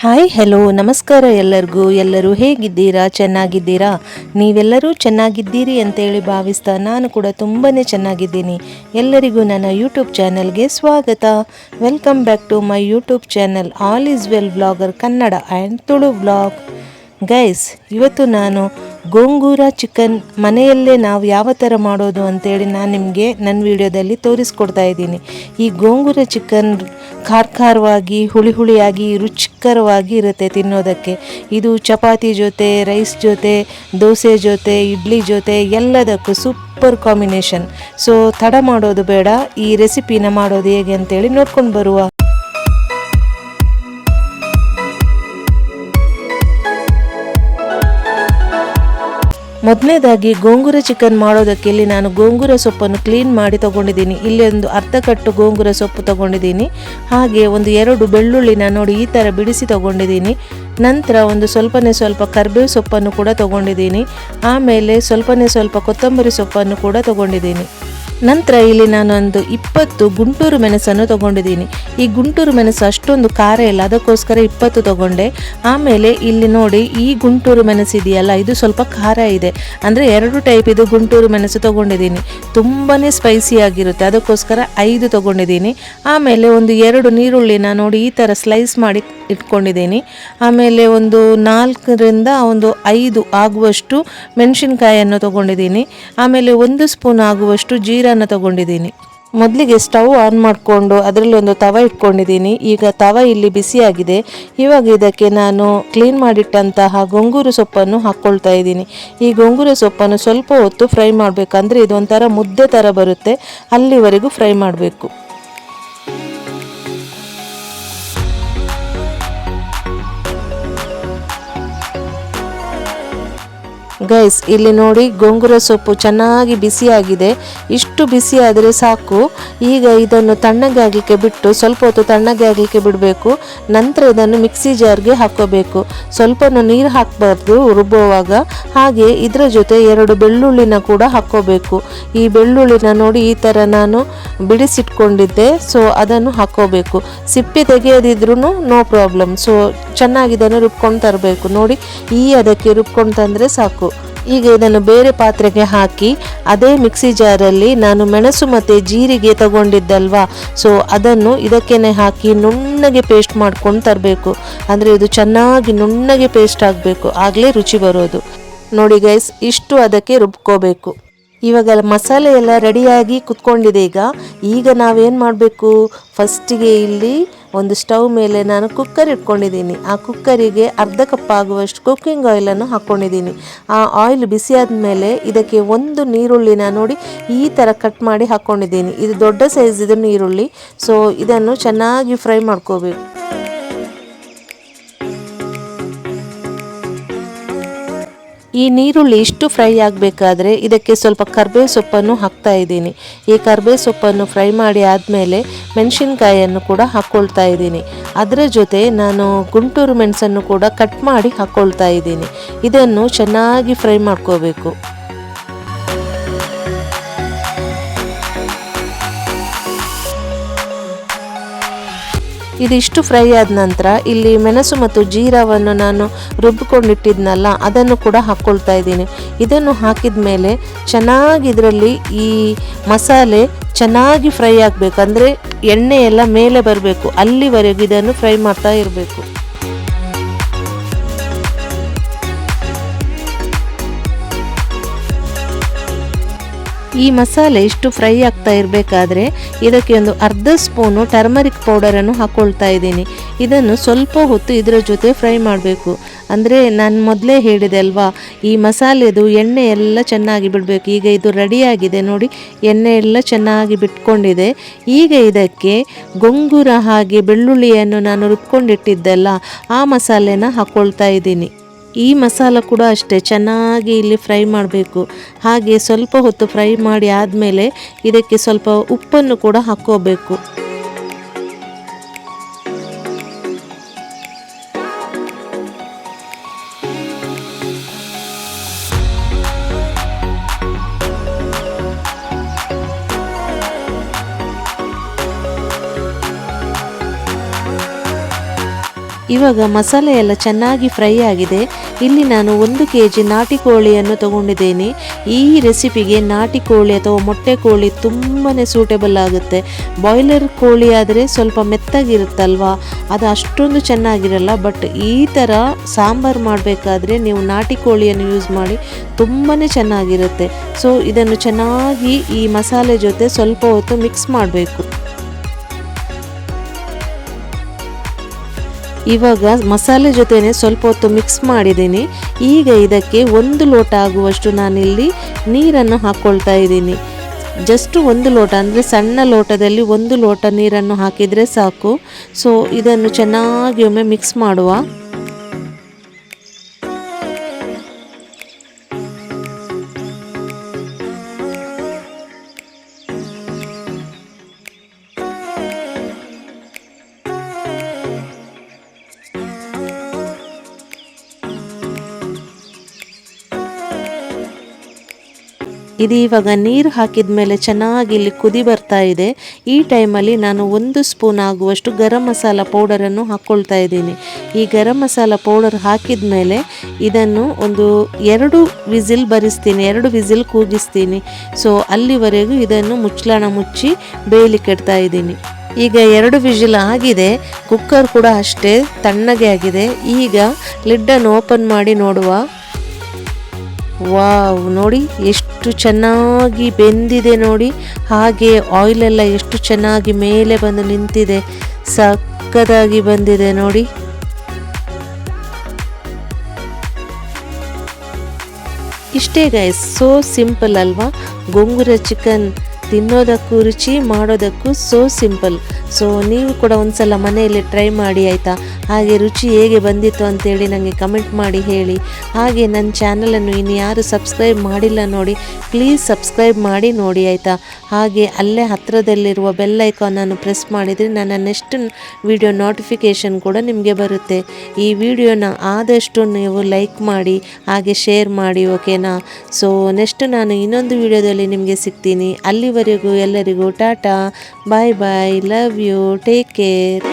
Hi hello ನಮಸ್ಕಾರ ಎಲ್ಲರೂ ಹೇಗಿದ್ದೀರಾ? ಚೆನ್ನಾಗಿದ್ದೀರಾ? ನೀವೆಲ್ಲರೂ ಚೆನ್ನಾಗಿದ್ದೀರಿ ಅಂತೇಳಿ ಭಾವಿಸ್ತಾ ನಾನು ಕೂಡ ತುಂಬಾ ಚೆನ್ನಾಗಿದ್ದೀನಿ. ಎಲ್ಲರಿಗೂ ನನ್ನ ಯೂಟ್ಯೂಬ್ ಚಾನಲ್ಗೆ ಸ್ವಾಗತ. Welcome back to my YouTube channel all is well vlogger Kannada and Tulu vlog. Guys, ಇವತ್ತು ನಾನು ಗೋಂಗೂರ ಚಿಕನ್ ಮನೆಯಲ್ಲೇ ನಾವು ಯಾವ ಥರ ಮಾಡೋದು ಅಂತೇಳಿ ನಾನು ನಿಮಗೆ ನನ್ನ ವಿಡಿಯೋದಲ್ಲಿ ತೋರಿಸ್ಕೊಡ್ತಾ ಇದ್ದೀನಿ. ಈ ಗೋಂಗೂರ ಚಿಕನ್ ಖಾರವಾಗಿ ಹುಳಿಯಾಗಿ ರುಚಿಕರವಾಗಿ ಇರುತ್ತೆ ತಿನ್ನೋದಕ್ಕೆ. ಇದು ಚಪಾತಿ ಜೊತೆ, ರೈಸ್ ಜೊತೆ, ದೋಸೆ ಜೊತೆ, ಇಡ್ಲಿ ಜೊತೆ ಎಲ್ಲದಕ್ಕೂ ಸೂಪರ್ ಕಾಂಬಿನೇಷನ್. ಸೊ ತಡ ಮಾಡೋದು ಬೇಡ, ಈ ರೆಸಿಪಿನ ಮಾಡೋದು ಹೇಗೆ ಅಂತೇಳಿ ನೋಡ್ಕೊಂಡು ಬರುವ. ಮೊದಲನೇದಾಗಿ ಗೋಂಗೂರ ಚಿಕನ್ ಮಾಡೋದಕ್ಕೆ ಇಲ್ಲಿ ನಾನು ಗೋಂಗೂರ ಸೊಪ್ಪನ್ನು ಕ್ಲೀನ್ ಮಾಡಿ ತಗೊಂಡಿದ್ದೀನಿ. ಇಲ್ಲಿ ಒಂದು ಅರ್ಧ ಕಟ್ಟು ಗೋಂಗೂರ ಸೊಪ್ಪು ತಗೊಂಡಿದ್ದೀನಿ. ಹಾಗೆ ಒಂದು 2 ಬೆಳ್ಳುಳ್ಳಿನ ನೋಡಿ ಈ ಥರ ಬಿಡಿಸಿ ತಗೊಂಡಿದ್ದೀನಿ. ನಂತರ ಒಂದು ಸ್ವಲ್ಪ ಕರಿಬೇವು ಸೊಪ್ಪನ್ನು ಕೂಡ ತಗೊಂಡಿದ್ದೀನಿ. ಆಮೇಲೆ ಸ್ವಲ್ಪ ಕೊತ್ತಂಬರಿ ಸೊಪ್ಪನ್ನು ಕೂಡ ತಗೊಂಡಿದ್ದೀನಿ. ನಂತರ ಇಲ್ಲಿ ನಾನು ಒಂದು 20 ಗುಂಟೂರು ಮೆಣಸನ್ನು ತಗೊಂಡಿದ್ದೀನಿ. ಈ ಗುಂಟೂರು ಮೆಣಸು ಅಷ್ಟೊಂದು ಖಾರ ಇಲ್ಲ, ಅದಕ್ಕೋಸ್ಕರ 20 ತಗೊಂಡೆ. ಆಮೇಲೆ ಇಲ್ಲಿ ನೋಡಿ, ಈ ಗುಂಟೂರು ಮೆಣಸು ಇದೆಯಲ್ಲ, ಇದು ಸ್ವಲ್ಪ ಖಾರ ಇದೆ. ಅಂದರೆ 2 ಟೈಪ್ ಇದು ಗುಂಟೂರು ಮೆಣಸು ತಗೊಂಡಿದ್ದೀನಿ. ತುಂಬಾ ಸ್ಪೈಸಿ ಆಗಿರುತ್ತೆ, ಅದಕ್ಕೋಸ್ಕರ 5 ತಗೊಂಡಿದ್ದೀನಿ. ಆಮೇಲೆ ಒಂದು 2 ನೀರುಳ್ಳಿನ ನೋಡಿ ಈ ಥರ ಸ್ಲೈಸ್ ಮಾಡಿ ಇಟ್ಕೊಂಡಿದ್ದೀನಿ. ಆಮೇಲೆ ಒಂದು 4ರಿಂದ ಒಂದು 5 ಆಗುವಷ್ಟು ಮೆಣಸಿನ್ಕಾಯನ್ನು ತಗೊಂಡಿದ್ದೀನಿ. ಆಮೇಲೆ 1 ಸ್ಪೂನ್ ಆಗುವಷ್ಟು ಜೀರಾನ ತಗೊಂಡಿದ್ದೀನಿ. ಮೊದಲಿಗೆ ಸ್ಟವ್ ಆನ್ ಮಾಡಿಕೊಂಡು ಅದರಲ್ಲಿ ಒಂದು ತವ ಇಟ್ಕೊಂಡಿದ್ದೀನಿ. ಈಗ ತವ ಇಲ್ಲಿ ಬಿಸಿಯಾಗಿದೆ. ಇವಾಗ ಇದಕ್ಕೆ ನಾನು ಕ್ಲೀನ್ ಮಾಡಿಟ್ಟಂತಹ ಗೋಂಗೂರ ಸೊಪ್ಪನ್ನು ಹಾಕ್ಕೊಳ್ತಾ ಇದ್ದೀನಿ. ಈ ಗೋಂಗೂರ ಸೊಪ್ಪನ್ನು ಸ್ವಲ್ಪ ಹೊತ್ತು ಫ್ರೈ ಮಾಡಬೇಕಂದ್ರೆ ಇದೊಂಥರ ಮುದ್ದೆ ಥರ ಬರುತ್ತೆ, ಅಲ್ಲಿವರೆಗೂ ಫ್ರೈ ಮಾಡಬೇಕು. ಗೈಸ್, ಇಲ್ಲಿ ನೋಡಿ ಗೋಂಗೂರ ಸೊಪ್ಪು ಚೆನ್ನಾಗಿ ಬಿಸಿಯಾಗಿದೆ. ಇಷ್ಟು ಬಿಸಿ ಆದರೆ ಸಾಕು. ಈಗ ಇದನ್ನು ತಣ್ಣಗೆ ಆಗಲಿಕ್ಕೆ ಬಿಟ್ಟು ಸ್ವಲ್ಪ ಹೊತ್ತು ತಣ್ಣಗೆ ಆಗಲಿಕ್ಕೆ ಬಿಡಬೇಕು. ನಂತರ ಇದನ್ನು ಮಿಕ್ಸಿ ಜಾರ್ಗೆ ಹಾಕೋಬೇಕು. ಸ್ವಲ್ಪ ನೀರು ಹಾಕಬಾರ್ದು ರುಬ್ಬುವಾಗ. ಹಾಗೆ ಇದರ ಜೊತೆ 2 ಬೆಳ್ಳುಳ್ಳಿನ ಕೂಡ ಹಾಕೋಬೇಕು. ಈ ಬೆಳ್ಳುಳ್ಳಿನ ನೋಡಿ ಈ ಥರ ನಾನು ಬಿಡಿಸಿಟ್ಕೊಂಡಿದ್ದೆ, ಸೊ ಅದನ್ನು ಹಾಕೋಬೇಕು. ಸಿಪ್ಪೆ ತೆಗೆಯದಿದ್ರೂ ನೋ ಪ್ರಾಬ್ಲಮ್. ಸೊ ಚೆನ್ನಾಗಿ ಇದನ್ನು ರುಬ್ಕೊಂಡು ತರಬೇಕು. ನೋಡಿ, ಅದಕ್ಕೆ ರುಬ್ಕೊಂಡು ತಂದರೆ ಸಾಕು. ಈಗ ಇದನ್ನು ಬೇರೆ ಪಾತ್ರೆಗೆ ಹಾಕಿ ಅದೇ ಮಿಕ್ಸಿ ಜಾರಲ್ಲಿ ನಾನು ಮೆಣಸು ಮತ್ತು ಜೀರಿಗೆ ತಗೊಂಡಿದ್ದಲ್ವಾ, ಸೊ ಅದನ್ನು ಇದಕ್ಕೇನೆ ಹಾಕಿ ನುಣ್ಣಗೆ ಪೇಸ್ಟ್ ಮಾಡ್ಕೊಂಡು ತರಬೇಕು. ಅಂದರೆ ಇದು ಚೆನ್ನಾಗಿ ನುಣ್ಣಗೆ ಪೇಸ್ಟ್ ಆಗಬೇಕು, ಆಗಲೇ ರುಚಿ ಬರೋದು. ನೋಡಿ ಗೈಸ್, ಇಷ್ಟು ಅದಕ್ಕೆ ರುಬ್ಕೋಬೇಕು. ಇವಾಗ ಮಸಾಲೆ ಎಲ್ಲ ರೆಡಿಯಾಗಿ ಕುತ್ಕೊಂಡಿದೆ. ಈಗ ನಾವೇನು ಮಾಡಬೇಕು, ಫಸ್ಟಿಗೆ ಇಲ್ಲಿ ಒಂದು ಸ್ಟವ್ ಮೇಲೆ ನಾನು ಕುಕ್ಕರ್ ಇಟ್ಕೊಂಡಿದ್ದೀನಿ. ಆ ಕುಕ್ಕರಿಗೆ ಅರ್ಧ ಕಪ್ ಆಗುವಷ್ಟು ಕುಕ್ಕಿಂಗ್ ಆಯಿಲನ್ನು ಹಾಕ್ಕೊಂಡಿದ್ದೀನಿ. ಆ ಆಯಿಲ್ ಬಿಸಿಯಾದ ಮೇಲೆ ಇದಕ್ಕೆ 1 ನೀರುಳ್ಳಿನ ನೋಡಿ ಈ ಥರ ಕಟ್ ಮಾಡಿ ಹಾಕ್ಕೊಂಡಿದ್ದೀನಿ. ಇದು ದೊಡ್ಡ ಸೈಜ್ ಇದು ನೀರುಳ್ಳಿ. ಸೊ ಇದನ್ನು ಚೆನ್ನಾಗಿ ಫ್ರೈ ಮಾಡ್ಕೋಬೇಕು. ಈ ನೀರುಳ್ಳಿ ಇಷ್ಟು ಫ್ರೈ ಆಗಬೇಕಾದ್ರೆ ಇದಕ್ಕೆ ಸ್ವಲ್ಪ ಕರಿಬೇವು ಸೊಪ್ಪನ್ನು ಹಾಕ್ತಾ ಇದ್ದೀನಿ. ಈ ಕರಿಬೇವು ಸೊಪ್ಪನ್ನು ಫ್ರೈ ಮಾಡಿ ಆದಮೇಲೆ ಮೆಣಸಿನ್ಕಾಯನ್ನು ಕೂಡ ಹಾಕ್ಕೊಳ್ತಾ ಇದ್ದೀನಿ. ಅದರ ಜೊತೆ ನಾನು ಗುಂಟೂರು ಮೆಣಸನ್ನು ಕೂಡ ಕಟ್ ಮಾಡಿ ಹಾಕ್ಕೊಳ್ತಾ ಇದ್ದೀನಿ. ಇದನ್ನು ಚೆನ್ನಾಗಿ ಫ್ರೈ ಮಾಡ್ಕೋಬೇಕು. ಇದಿಷ್ಟು ಫ್ರೈ ಆದ ನಂತರ ಇಲ್ಲಿ ಮೆಣಸು ಮತ್ತು ಜೀರಾವನ್ನು ನಾನು ರುಬ್ಬಿಕೊಂಡಿಟ್ಟಿದ್ನಲ್ಲ, ಅದನ್ನು ಕೂಡ ಹಾಕ್ಕೊಳ್ತಾ ಇದ್ದೀನಿ. ಇದನ್ನು ಹಾಕಿದ ಮೇಲೆ ಚೆನ್ನಾಗಿ ಇದರಲ್ಲಿ ಈ ಮಸಾಲೆ ಚೆನ್ನಾಗಿ ಫ್ರೈ ಆಗಬೇಕು. ಅಂದರೆ ಎಣ್ಣೆ ಎಲ್ಲ ಮೇಲೆ ಬರಬೇಕು, ಅಲ್ಲಿವರೆಗೂ ಇದನ್ನು ಫ್ರೈ ಮಾಡ್ತಾ ಇರಬೇಕು. ಈ ಮಸಾಲೆ ಇಷ್ಟು ಫ್ರೈ ಆಗ್ತಾ ಇರಬೇಕಾದ್ರೆ ಇದಕ್ಕೆ ಒಂದು ಅರ್ಧ ಸ್ಪೂನು ಟರ್ಮರಿಕ್ ಪೌಡರನ್ನು ಹಾಕ್ಕೊಳ್ತಾ ಇದ್ದೀನಿ. ಇದನ್ನು ಸ್ವಲ್ಪ ಹೊತ್ತು ಇದರ ಜೊತೆ ಫ್ರೈ ಮಾಡಬೇಕು. ಅಂದರೆ ನಾನು ಮೊದಲೇ ಹೇಳಿದೆ ಅಲ್ವಾ, ಈ ಮಸಾಲೆದು ಎಣ್ಣೆ ಎಲ್ಲ ಚೆನ್ನಾಗಿ ಬಿಡಬೇಕು. ಈಗ ಇದು ರೆಡಿಯಾಗಿದೆ ನೋಡಿ, ಎಣ್ಣೆ ಎಲ್ಲ ಚೆನ್ನಾಗಿ ಬಿಟ್ಕೊಂಡಿದೆ. ಈಗ ಇದಕ್ಕೆ ಗೋಂಗೂರ ಹಾಗೆ ಬೆಳ್ಳುಳ್ಳಿಯನ್ನು ನಾನು ರುಬ್ಕೊಂಡಿಟ್ಟಿದ್ದೆಲ್ಲ ಆ ಮಸಾಲೆನ ಹಾಕ್ಕೊಳ್ತಾ ಇದ್ದೀನಿ. ಈ ಮಸಾಲ ಕೂಡ ಅಷ್ಟೇ ಚೆನ್ನಾಗಿ ಇಲ್ಲಿ ಫ್ರೈ ಮಾಡಬೇಕು. ಹಾಗೆ ಸ್ವಲ್ಪ ಹೊತ್ತು ಫ್ರೈ ಮಾಡಿ ಆದಮೇಲೆ ಇದಕ್ಕೆ ಸ್ವಲ್ಪ ಉಪ್ಪನ್ನು ಕೂಡ ಹಾಕ್ಕೋಬೇಕು. ಇವಾಗ ಮಸಾಲೆ ಎಲ್ಲ ಚೆನ್ನಾಗಿ ಫ್ರೈ ಆಗಿದೆ. ಇಲ್ಲಿ ನಾನು 1 kg ನಾಟಿ ಕೋಳಿಯನ್ನು ತಗೊಂಡಿದ್ದೇನೆ. ಈ ರೆಸಿಪಿಗೆ ನಾಟಿ ಕೋಳಿ ಅಥವಾ ಮೊಟ್ಟೆ ಕೋಳಿ ತುಂಬಾ ಸೂಟೇಬಲ್ ಆಗುತ್ತೆ. ಬಾಯ್ಲರ್ ಕೋಳಿ ಆದರೆ ಸ್ವಲ್ಪ ಮೆತ್ತಗಿರುತ್ತಲ್ವಾ, ಅದು ಅಷ್ಟೊಂದು ಚೆನ್ನಾಗಿರಲ್ಲ. ಬಟ್ ಈ ಥರ ಸಾಂಬಾರು ಮಾಡಬೇಕಾದ್ರೆ ನೀವು ನಾಟಿ ಕೋಳಿಯನ್ನು ಯೂಸ್ ಮಾಡಿ ತುಂಬಾ ಚೆನ್ನಾಗಿರುತ್ತೆ. ಸೊ ಇದನ್ನು ಚೆನ್ನಾಗಿ ಈ ಮಸಾಲೆ ಜೊತೆ ಸ್ವಲ್ಪ ಹೊತ್ತು ಮಿಕ್ಸ್ ಮಾಡಬೇಕು. ಇವಾಗ ಮಸಾಲೆ ಜೊತೆನೆ ಸ್ವಲ್ಪ ಹೊತ್ತು ಮಿಕ್ಸ್ ಮಾಡಿದ್ದೀನಿ. ಈಗ ಇದಕ್ಕೆ 1 ಲೋಟ ಆಗುವಷ್ಟು ನಾನಿಲ್ಲಿ ನೀರನ್ನು ಹಾಕ್ಕೊಳ್ತಾ ಇದ್ದೀನಿ. ಜಸ್ಟ್ 1 ಲೋಟ ಅಂದರೆ ಸಣ್ಣ ಲೋಟದಲ್ಲಿ 1 ಲೋಟ ನೀರನ್ನು ಹಾಕಿದರೆ ಸಾಕು. ಸೊ ಇದನ್ನು ಚೆನ್ನಾಗಿ ಒಮ್ಮೆ ಮಿಕ್ಸ್ ಮಾಡುವ. ಇದು ಇವಾಗ ನೀರು ಹಾಕಿದ ಮೇಲೆ ಚೆನ್ನಾಗಿ ಇಲ್ಲಿ ಕುದಿ ಬರ್ತಾ ಇದೆ. ಈ ಟೈಮಲ್ಲಿ ನಾನು 1 ಸ್ಪೂನ್ ಆಗುವಷ್ಟು ಗರಂ ಮಸಾಲ ಪೌಡರನ್ನು ಹಾಕ್ಕೊಳ್ತಾ ಇದ್ದೀನಿ. ಈ ಗರಂ ಮಸಾಲ ಪೌಡರ್ ಹಾಕಿದ ಮೇಲೆ ಇದನ್ನು ಒಂದು 2 ವಿಸಿಲ್ ಬರಿಸ್ತೀನಿ, 2 ವಿಸಿಲ್ ಕೂಗಿಸ್ತೀನಿ. ಸೊ ಅಲ್ಲಿವರೆಗೂ ಇದನ್ನು ಮುಚ್ಚಳ ಮುಚ್ಚಿ ಬೇಯಲಿಕ್ಕೆ ಇಡ್ತಾ ಇದ್ದೀನಿ. ಈಗ 2 ವಿಸಿಲ್ ಆಗಿದೆ. ಕುಕ್ಕರ್ ಕೂಡ ಅಷ್ಟೇ ತಣ್ಣಗೆ ಆಗಿದೆ. ಈಗ ಲಿಡ್ಡನ್ನು ಓಪನ್ ಮಾಡಿ ನೋಡುವ. ವಾವ್, ನೋಡಿ ಎಷ್ಟು ಚೆನ್ನಾಗಿ ಬೆಂದಿದೆ ನೋಡಿ. ಹಾಗೆ ಆಯಿಲೆಲ್ಲ ಎಷ್ಟು ಚೆನ್ನಾಗಿ ಮೇಲೆ ಬಂದು ನಿಂತಿದೆ, ಸಕ್ಕತ್ತಾಗಿ ಬಂದಿದೆ ನೋಡಿ. ಇಷ್ಟೇ ಗೈಸ್, ಸೋ ಸಿಂಪಲ್ ಅಲ್ವಾ? ಗೋಂಗೂರ ಚಿಕನ್ ತಿನ್ನೋದಕ್ಕೂ ರುಚಿ, ಮಾಡೋದಕ್ಕೂ ಸೋ ಸಿಂಪಲ್. ಸೊ ನೀವು ಕೂಡ ಒಂದ್ಸಲ ಮನೆಯಲ್ಲಿ ಟ್ರೈ ಮಾಡಿ ಆಯಿತಾ. ಹಾಗೆ ರುಚಿ ಹೇಗೆ ಬಂದಿತ್ತು ಅಂತೇಳಿ ನನಗೆ ಕಮೆಂಟ್ ಮಾಡಿ ಹೇಳಿ. ಹಾಗೆ ನನ್ನ ಚಾನಲನ್ನು ಇನ್ನು ಯಾರು ಸಬ್ಸ್ಕ್ರೈಬ್ ಮಾಡಿಲ್ಲ ನೋಡಿ, ಪ್ಲೀಸ್ ಸಬ್ಸ್ಕ್ರೈಬ್ ಮಾಡಿ ನೋಡಿ ಆಯಿತಾ. ಹಾಗೆ ಅಲ್ಲೇ ಹತ್ತಿರದಲ್ಲಿರುವ ಬೆಲ್ ಐಕಾನನ್ನು ಪ್ರೆಸ್ ಮಾಡಿದರೆ ನನ್ನ ನೆಕ್ಸ್ಟ್ ವಿಡಿಯೋ ನೋಟಿಫಿಕೇಷನ್ ಕೂಡ ನಿಮಗೆ ಬರುತ್ತೆ. ಈ ವಿಡಿಯೋನ ಆದಷ್ಟು ನೀವು ಲೈಕ್ ಮಾಡಿ ಹಾಗೆ ಶೇರ್ ಮಾಡಿ, ಓಕೆನಾ? ಸೊ ನೆಕ್ಸ್ಟ್ ನಾನು ಇನ್ನೊಂದು ವಿಡಿಯೋದಲ್ಲಿ ನಿಮಗೆ ಸಿಗ್ತೀನಿ. ಅಲ್ಲಿವರೆಗೂ ಎಲ್ಲರಿಗೂ ಟಾಟಾ, ಬಾಯ್ ಬಾಯ್, ಲವ್ ಯು, ಟೇಕ್ ಕೇರ್.